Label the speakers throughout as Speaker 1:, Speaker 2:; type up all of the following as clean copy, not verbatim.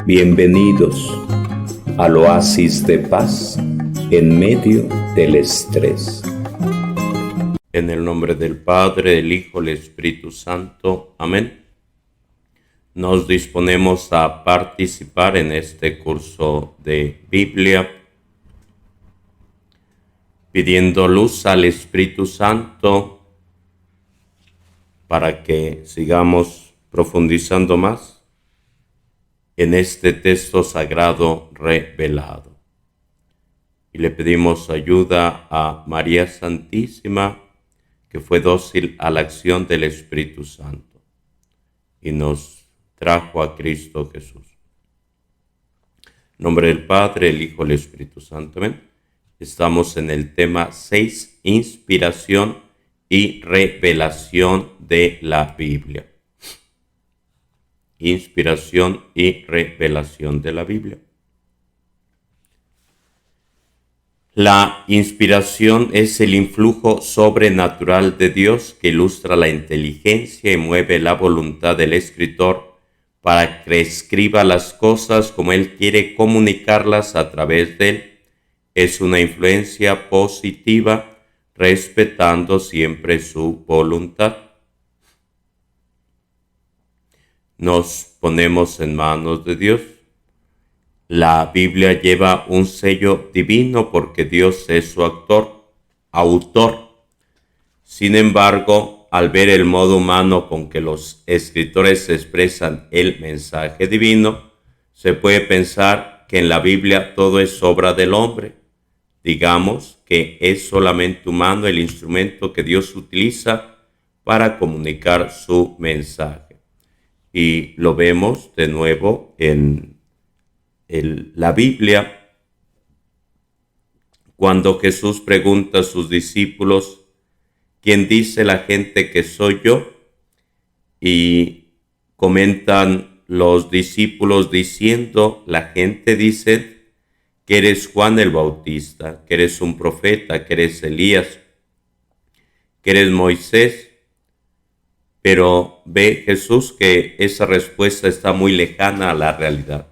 Speaker 1: Bienvenidos al oasis de paz en medio del estrés.
Speaker 2: En el nombre del Padre, del Hijo, del Espíritu Santo. Amén. Nos disponemos a participar en este curso de Biblia, pidiendo luz al Espíritu Santo para que sigamos profundizando más en este texto sagrado revelado. Y le pedimos ayuda a María Santísima, que fue dócil a la acción del Espíritu Santo y nos trajo a Cristo Jesús. En nombre del Padre, el Hijo y el Espíritu Santo. Amén. Estamos en el tema 6, inspiración y revelación de la Biblia. Inspiración y revelación de la Biblia. La inspiración es el influjo sobrenatural de Dios que ilustra la inteligencia y mueve la voluntad del escritor para que escriba las cosas como Él quiere comunicarlas a través de él. Es una influencia positiva, respetando siempre su voluntad. Nos ponemos en manos de Dios. La Biblia lleva un sello divino porque Dios es su autor. Sin embargo, al ver el modo humano con que los escritores expresan el mensaje divino, se puede pensar que en la Biblia todo es obra del hombre. Digamos que es solamente humano el instrumento que Dios utiliza para comunicar su mensaje. Y lo vemos de nuevo en la Biblia, cuando Jesús pregunta a sus discípulos, ¿quién dice la gente que soy yo? Y comentan los discípulos diciendo, la gente dice que eres Juan el Bautista, que eres un profeta, que eres Elías, que eres Moisés. Pero ve Jesús que esa respuesta está muy lejana a la realidad.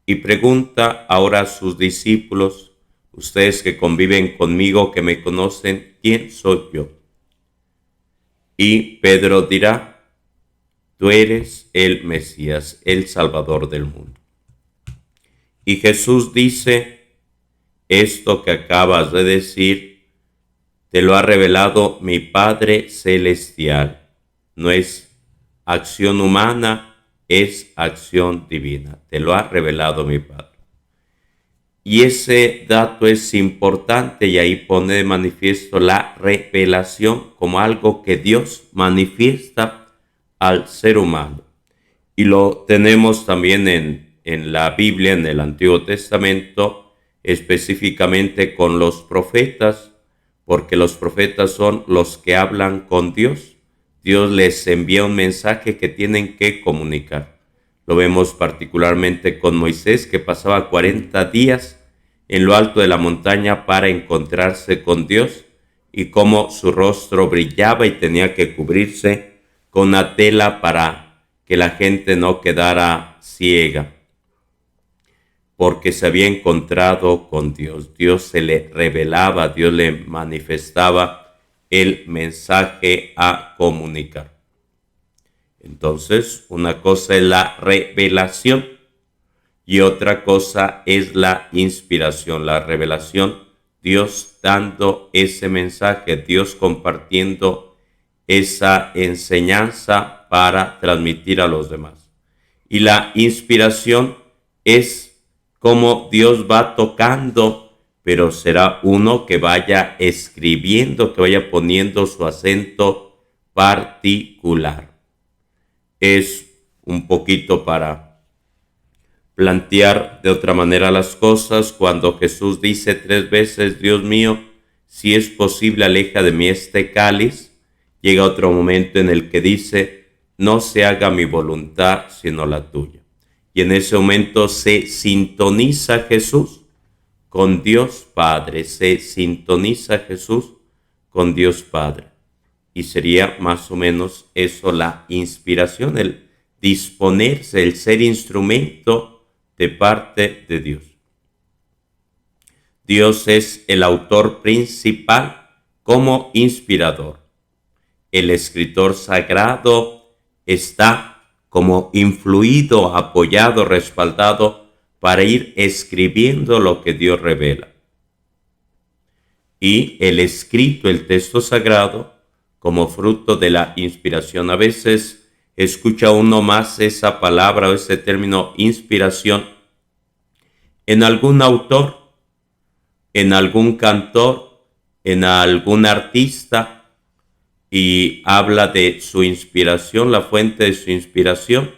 Speaker 2: Y pregunta ahora a sus discípulos, ustedes que conviven conmigo, que me conocen, ¿quién soy yo? Y Pedro dirá, tú eres el Mesías, el Salvador del mundo. Y Jesús dice, esto que acabas de decir, te lo ha revelado mi Padre Celestial. No es acción humana, es acción divina. Te lo ha revelado mi Padre. Y ese dato es importante y ahí pone de manifiesto la revelación como algo que Dios manifiesta al ser humano. Y lo tenemos también en la Biblia, en el Antiguo Testamento, específicamente con los profetas, porque los profetas son los que hablan con Dios. Dios les envía un mensaje que tienen que comunicar. Lo vemos particularmente con Moisés, que pasaba 40 días en lo alto de la montaña para encontrarse con Dios, y cómo su rostro brillaba y tenía que cubrirse con una tela para que la gente no quedara ciega, porque se había encontrado con Dios. Dios se le revelaba, Dios le manifestaba el mensaje a comunicar. Entonces, una cosa es la revelación y otra cosa es la inspiración. La revelación, Dios dando ese mensaje, Dios compartiendo esa enseñanza para transmitir a los demás. Y la inspiración es como Dios va tocando, pero será uno que vaya escribiendo, que vaya poniendo su acento particular. Es un poquito para plantear de otra manera las cosas. Cuando Jesús dice 3 veces, Dios mío, si es posible, aleja de mí este cáliz, llega otro momento en el que dice, no se haga mi voluntad, sino la tuya. Y en ese momento se sintoniza Jesús con Dios Padre, se sintoniza Jesús con Dios Padre. Y sería más o menos eso la inspiración, el disponerse, el ser instrumento de parte de Dios. Dios es el autor principal como inspirador. El escritor sagrado está como influido, apoyado, respaldado para ir escribiendo lo que Dios revela. Y el escrito, el texto sagrado, como fruto de la inspiración. A veces escucha uno más esa palabra o ese término inspiración en algún autor, en algún cantor, en algún artista, y habla de su inspiración, la fuente de su inspiración,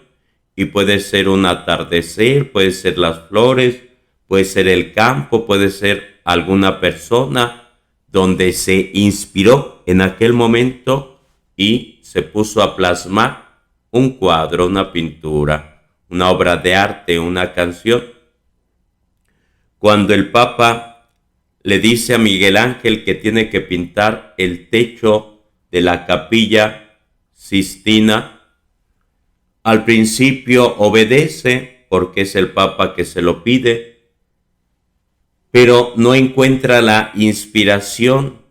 Speaker 2: y puede ser un atardecer, puede ser las flores, puede ser el campo, puede ser alguna persona donde se inspiró en aquel momento y se puso a plasmar un cuadro, una pintura, una obra de arte, una canción. Cuando el Papa le dice a Miguel Ángel que tiene que pintar el techo de la Capilla Sixtina, al principio obedece porque es el Papa que se lo pide, pero no encuentra la inspiración,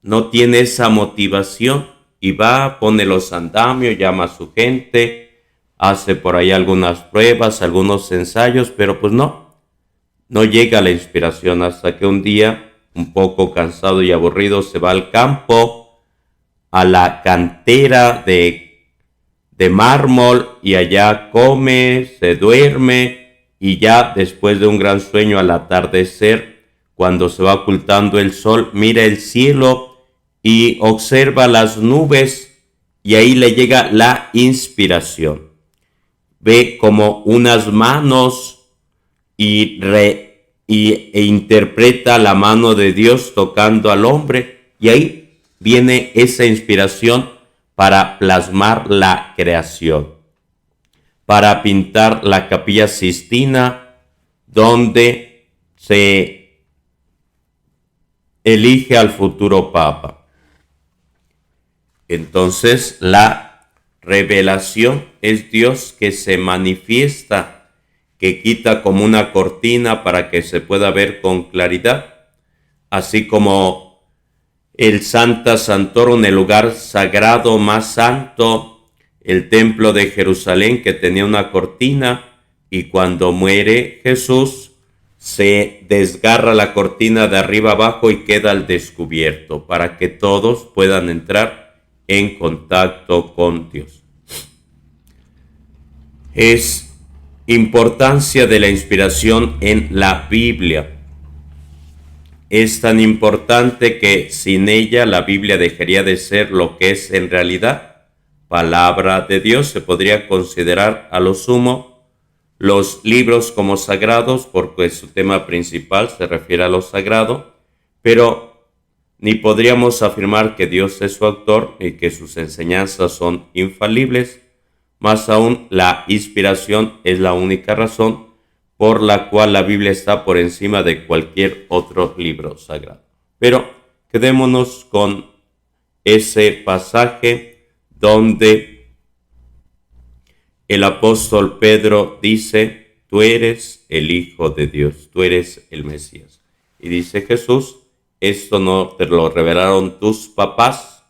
Speaker 2: no tiene esa motivación y va, pone los andamios, llama a su gente, hace por ahí algunas pruebas, algunos ensayos, pero pues no llega la inspiración hasta que un día, un poco cansado y aburrido, se va al campo, a la cantera de mármol, y allá come, se duerme, y ya después de un gran sueño al atardecer, cuando se va ocultando el sol, mira el cielo y observa las nubes, y ahí le llega la inspiración. Ve como unas manos e interpreta la mano de Dios tocando al hombre, y ahí viene esa inspiración para plasmar la creación, para pintar la Capilla Sixtina, donde se elige al futuro Papa. Entonces, la revelación es Dios que se manifiesta, que quita como una cortina para que se pueda ver con claridad, así como el Sancta Sanctorum, el lugar sagrado más santo, el templo de Jerusalén, que tenía una cortina, y cuando muere Jesús se desgarra la cortina de arriba abajo y queda al descubierto para que todos puedan entrar en contacto con Dios. Es importancia de la inspiración en la Biblia. Es tan importante que sin ella la Biblia dejaría de ser lo que es en realidad, palabra de Dios. Se podría considerar a lo sumo los libros como sagrados porque su tema principal se refiere a lo sagrado, pero ni podríamos afirmar que Dios es su autor y que sus enseñanzas son infalibles. Más aún, la inspiración es la única razón por la cual la Biblia está por encima de cualquier otro libro sagrado. Pero quedémonos con ese pasaje donde el apóstol Pedro dice: tú eres el Hijo de Dios, tú eres el Mesías. Y dice Jesús: esto no te lo revelaron tus papás,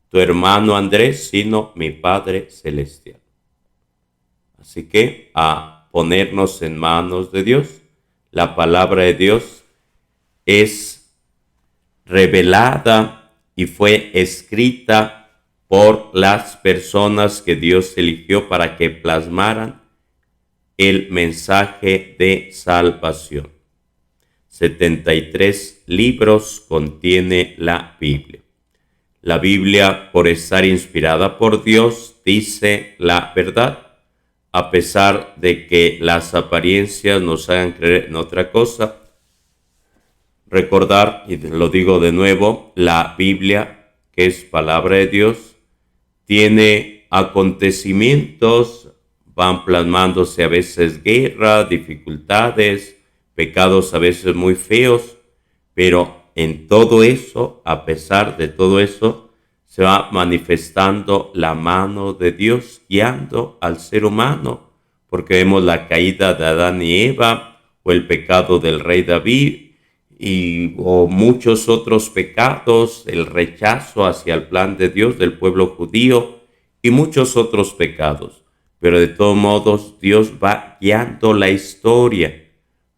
Speaker 2: tu hermano Andrés, sino mi Padre Celestial. Así que a ponernos en manos de Dios. La palabra de Dios es revelada y fue escrita por las personas que Dios eligió para que plasmaran el mensaje de salvación. 73 libros contiene la Biblia. La Biblia, por estar inspirada por Dios, dice la verdad, a pesar de que las apariencias nos hagan creer en otra cosa. Recordar, y lo digo de nuevo, la Biblia, que es palabra de Dios, tiene acontecimientos, van plasmándose a veces guerra, dificultades, pecados a veces muy feos, pero en todo eso, a pesar de todo eso, se va manifestando la mano de Dios guiando al ser humano porque vemos la caída de Adán y Eva, o el pecado del rey David, o muchos otros pecados, el rechazo hacia el plan de Dios del pueblo judío, y muchos otros pecados. Pero de todos modos, Dios va guiando la historia.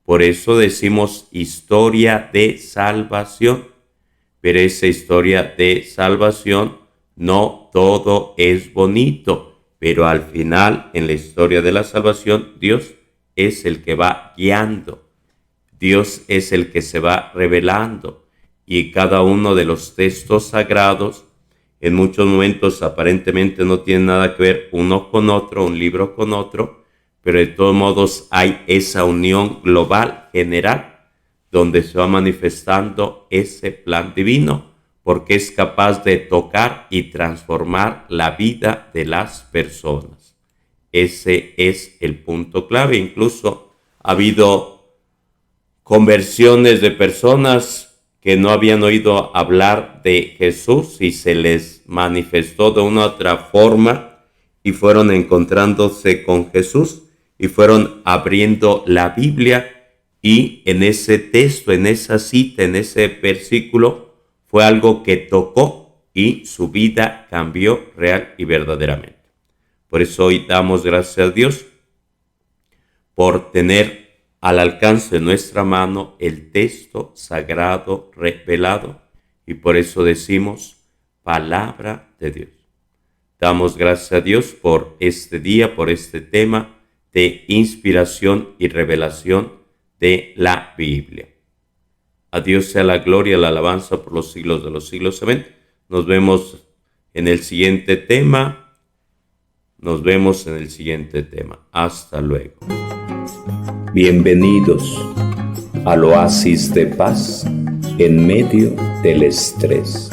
Speaker 2: Por eso decimos historia de salvación. Pero esa historia de salvación, no todo es bonito. Pero al final, en la historia de la salvación, Dios es el que va guiando. Dios es el que se va revelando. Y cada uno de los textos sagrados, en muchos momentos aparentemente no tienen nada que ver uno con otro, un libro con otro, pero de todos modos hay esa unión global, general, donde se va manifestando ese plan divino, porque es capaz de tocar y transformar la vida de las personas. Ese es el punto clave. Incluso ha habido conversiones de personas que no habían oído hablar de Jesús y se les manifestó de una u otra forma y fueron encontrándose con Jesús y fueron abriendo la Biblia, y en ese texto, en esa cita, en ese versículo, fue algo que tocó y su vida cambió real y verdaderamente. Por eso hoy damos gracias a Dios por tener al alcance de nuestra mano el texto sagrado revelado, y por eso decimos palabra de Dios. Damos gracias a Dios por este día, por este tema de inspiración y revelación de la Biblia. A Dios sea la gloria y la alabanza por los siglos de los siglos. Amén. Nos vemos en el siguiente tema. Hasta luego.
Speaker 1: Bienvenidos al oasis de paz en medio del estrés.